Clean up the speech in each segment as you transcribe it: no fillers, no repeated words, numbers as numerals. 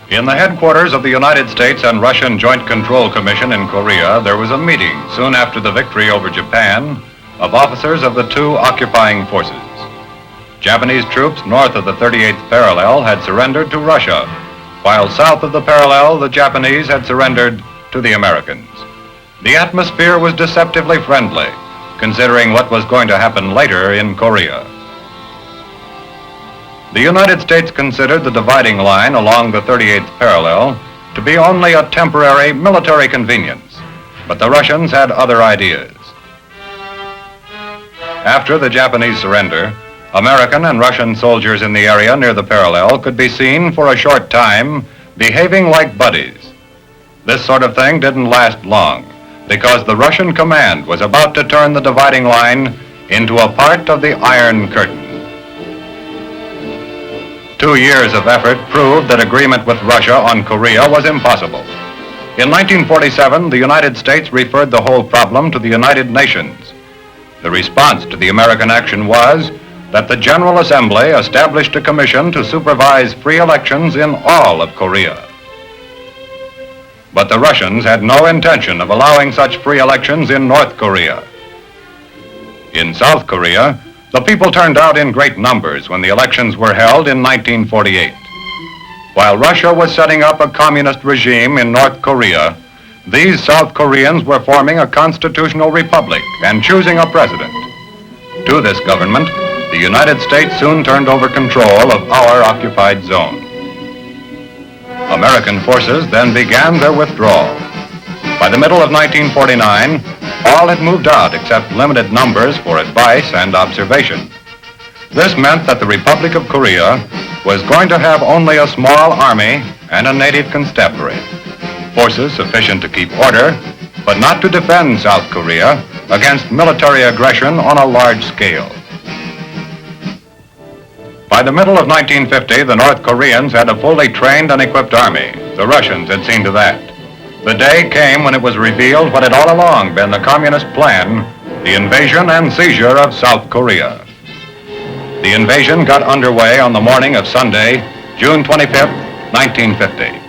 In the headquarters of the United States and Russian Joint Control Commission in Korea, there was a meeting soon after the victory over Japan of officers of the two occupying forces. Japanese troops north of the 38th parallel had surrendered to Russia, while south of the parallel, the Japanese had surrendered to the Americans. The atmosphere was deceptively friendly, considering what was going to happen later in Korea. The United States considered the dividing line along the 38th parallel to be only a temporary military convenience, but the Russians had other ideas. After the Japanese surrender, American and Russian soldiers in the area near the parallel could be seen for a short time behaving like buddies. This sort of thing didn't last long because the Russian command was about to turn the dividing line into a part of the Iron Curtain. 2 years of effort proved that agreement with Russia on Korea was impossible. In 1947, the United States referred the whole problem to the United Nations. The response to the American action was that the General Assembly established a commission to supervise free elections in all of Korea. But the Russians had no intention of allowing such free elections in North Korea. In South Korea, the people turned out in great numbers when the elections were held in 1948. While Russia was setting up a communist regime in North Korea, these South Koreans were forming a constitutional republic and choosing a president. To this government, the United States soon turned over control of our occupied zone. American forces then began their withdrawal. By the middle of 1949, all had moved out except limited numbers for advice and observation. This meant that the Republic of Korea was going to have only a small army and a native constabulary, forces sufficient to keep order, but not to defend South Korea against military aggression on a large scale. By the middle of 1950, the North Koreans had a fully trained and equipped army. The Russians had seen to that. The day came when it was revealed what had all along been the communist plan, the invasion and seizure of South Korea. The invasion got underway on the morning of Sunday, June 25th, 1950.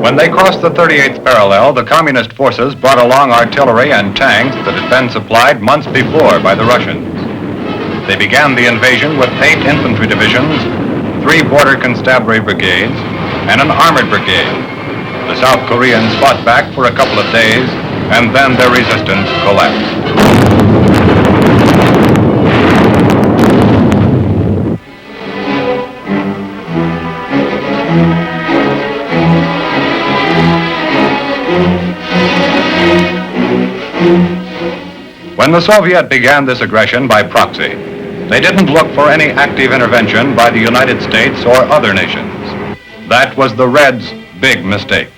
When they crossed the 38th parallel, the communist forces brought along artillery and tanks that had been supplied months before by the Russians. They began the invasion with 8 infantry divisions, 3 border constabulary brigades, and an armored brigade. The South Koreans fought back for a couple of days, and then their resistance collapsed. When the Soviet began this aggression by proxy, they didn't look for any active intervention by the United States or other nations. That was the Reds' big mistake.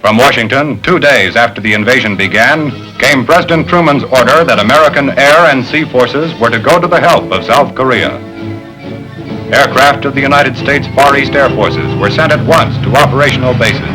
From Washington, 2 days after the invasion began, came President Truman's order that American air and sea forces were to go to the help of South Korea. Aircraft of the United States Far East Air Forces were sent at once to operational bases.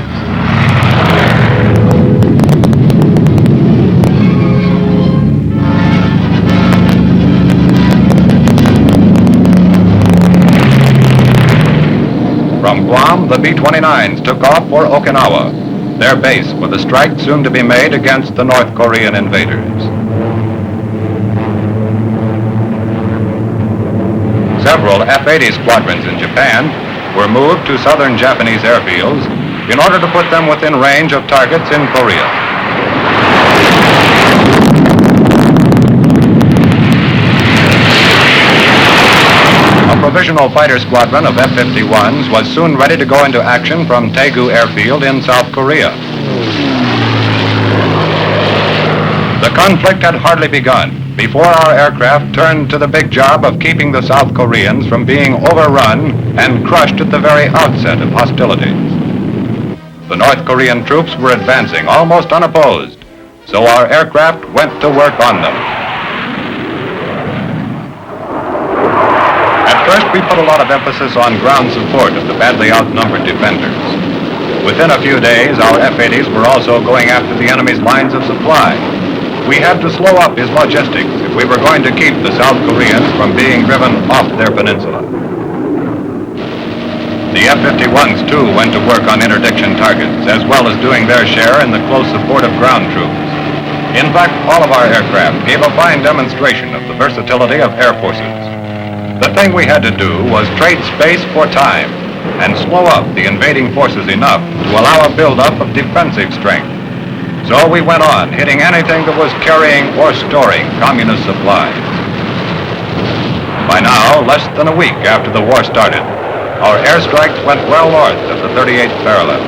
From Guam, the B-29s took off for Okinawa, their base for the strike soon to be made against the North Korean invaders. Several F-80 squadrons in Japan were moved to southern Japanese airfields in order to put them within range of targets in Korea. A provisional fighter squadron of F-51s was soon ready to go into action from Daegu Airfield in South Korea. The conflict had hardly begun before our aircraft turned to the big job of keeping the South Koreans from being overrun and crushed at the very outset of hostilities. The North Korean troops were advancing almost unopposed, so our aircraft went to work on them. First, we put a lot of emphasis on ground support of the badly outnumbered defenders. Within a few days, our F-80s were also going after the enemy's lines of supply. We had to slow up his logistics if we were going to keep the South Koreans from being driven off their peninsula. The F-51s, too, went to work on interdiction targets, as well as doing their share in the close support of ground troops. In fact, all of our aircraft gave a fine demonstration of the versatility of air forces. The thing we had to do was trade space for time and slow up the invading forces enough to allow a buildup of defensive strength. So we went on, hitting anything that was carrying or storing communist supplies. By now, less than a week after the war started, our airstrikes went well north of the 38th parallel.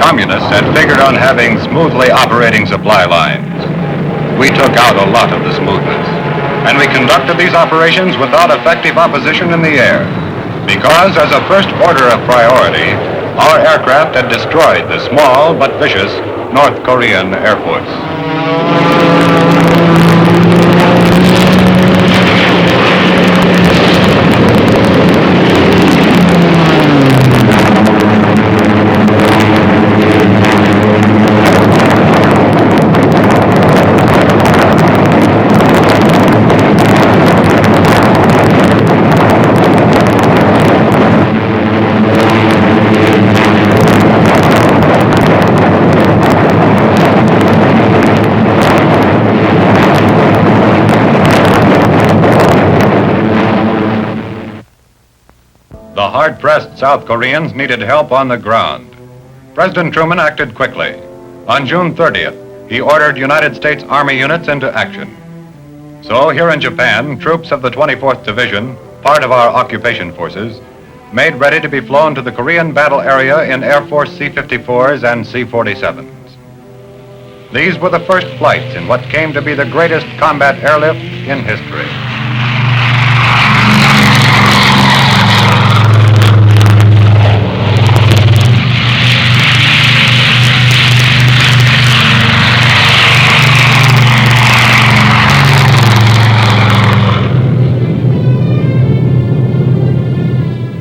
Communists had figured on having smoothly operating supply lines. We took out a lot of the smoothness, and we conducted these operations without effective opposition in the air, because as a first order of priority, our aircraft had destroyed the small but vicious North Korean Air Force. The hard-pressed South Koreans needed help on the ground. President Truman acted quickly. On June 30th, he ordered United States Army units into action. So here in Japan, troops of the 24th Division, part of our occupation forces, made ready to be flown to the Korean battle area in Air Force C-54s and C-47s. These were the first flights in what came to be the greatest combat airlift in history.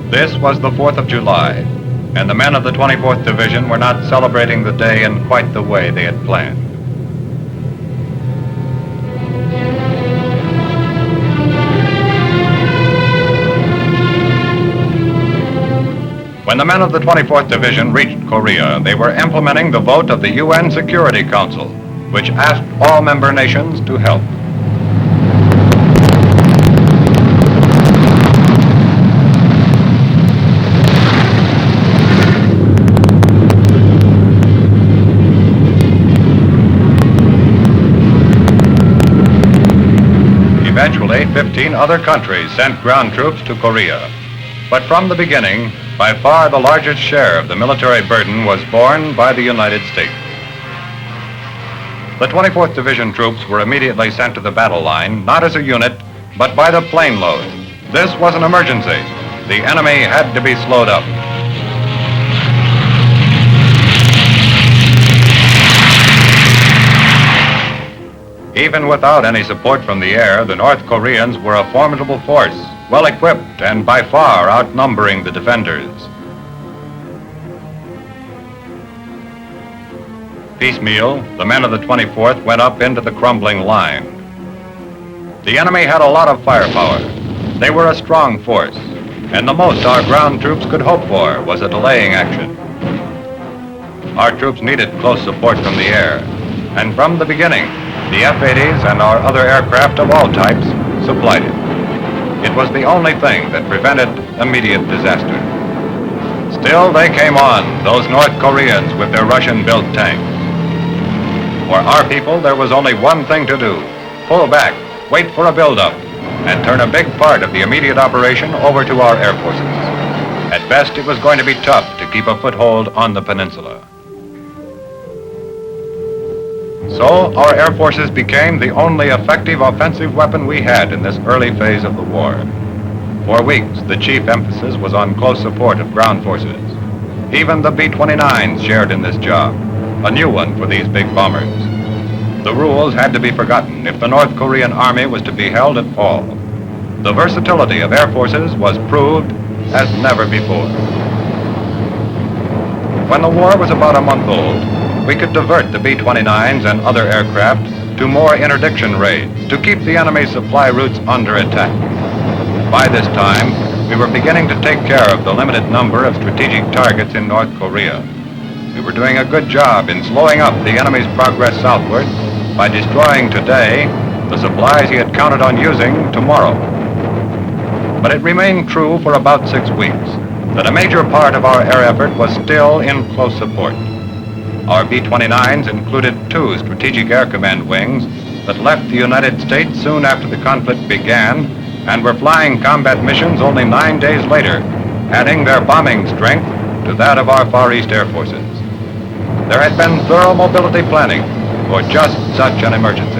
This was the 4th of July, and the men of the 24th Division were not celebrating the day in quite the way they had planned. When the men of the 24th Division reached Korea, they were implementing the vote of the UN Security Council, which asked all member nations to help. Eventually, 15 other countries sent ground troops to Korea. But from the beginning, by far the largest share of the military burden was borne by the United States. The 24th Division troops were immediately sent to the battle line, not as a unit, but by the plane load. This was an emergency. The enemy had to be slowed up. Even without any support from the air, the North Koreans were a formidable force, well equipped and by far outnumbering the defenders. Piecemeal, the men of the 24th went up into the crumbling line. The enemy had a lot of firepower. They were a strong force, and the most our ground troops could hope for was a delaying action. Our troops needed close support from the air, and from the beginning, the F-80s and our other aircraft of all types supplied it. It was the only thing that prevented immediate disaster. Still, they came on, those North Koreans with their Russian-built tanks. For our people, there was only one thing to do: pull back, wait for a buildup, and turn a big part of the immediate operation over to our air forces. At best, it was going to be tough to keep a foothold on the peninsula. So, our air forces became the only effective offensive weapon we had in this early phase of the war. For weeks, the chief emphasis was on close support of ground forces. Even the B-29s shared in this job, a new one for these big bombers. The rules had to be forgotten if the North Korean Army was to be held at all. The versatility of air forces was proved as never before. When the war was about a month old, we could divert the B-29s and other aircraft to more interdiction raids to keep the enemy's supply routes under attack. By this time, we were beginning to take care of the limited number of strategic targets in North Korea. We were doing a good job in slowing up the enemy's progress southward by destroying today the supplies he had counted on using tomorrow. But it remained true for about 6 weeks that a major part of our air effort was still in close support. Our B-29s included 2 Strategic Air Command wings that left the United States soon after the conflict began and were flying combat missions only 9 days later, adding their bombing strength to that of our Far East Air Forces. There had been thorough mobility planning for just such an emergency.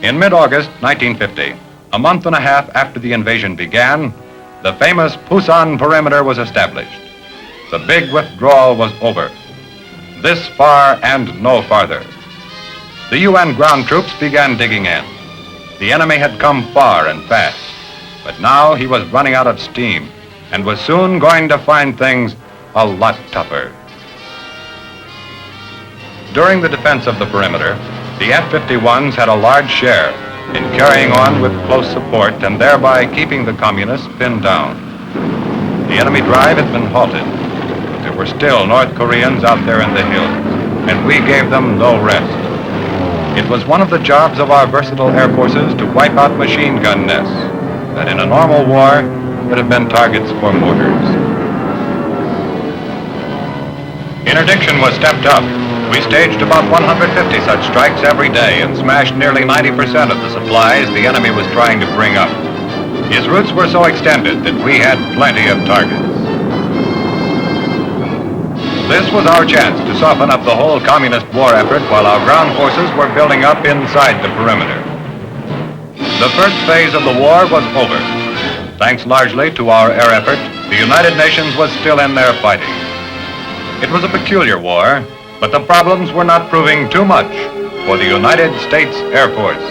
In mid-August 1950, a month and a half after the invasion began, the famous Busan perimeter was established. The big withdrawal was over. This far and no farther. The UN ground troops began digging in. The enemy had come far and fast, but now he was running out of steam and was soon going to find things a lot tougher. During the defense of the perimeter, the F-51s had a large share in carrying on with close support and thereby keeping the communists pinned down. The enemy drive had been halted, but there were still North Koreans out there in the hills, and we gave them no rest. It was one of the jobs of our versatile air forces to wipe out machine gun nests that in a normal war would have been targets for mortars. Interdiction was stepped up. We staged about 150 such strikes every day and smashed nearly 90% of the supplies the enemy was trying to bring up. His routes were so extended that we had plenty of targets. This was our chance to soften up the whole communist war effort while our ground forces were building up inside the perimeter. The first phase of the war was over. Thanks largely to our air effort, the United Nations was still in there fighting. It was a peculiar war, but the problems were not proving too much for the United States Air Force.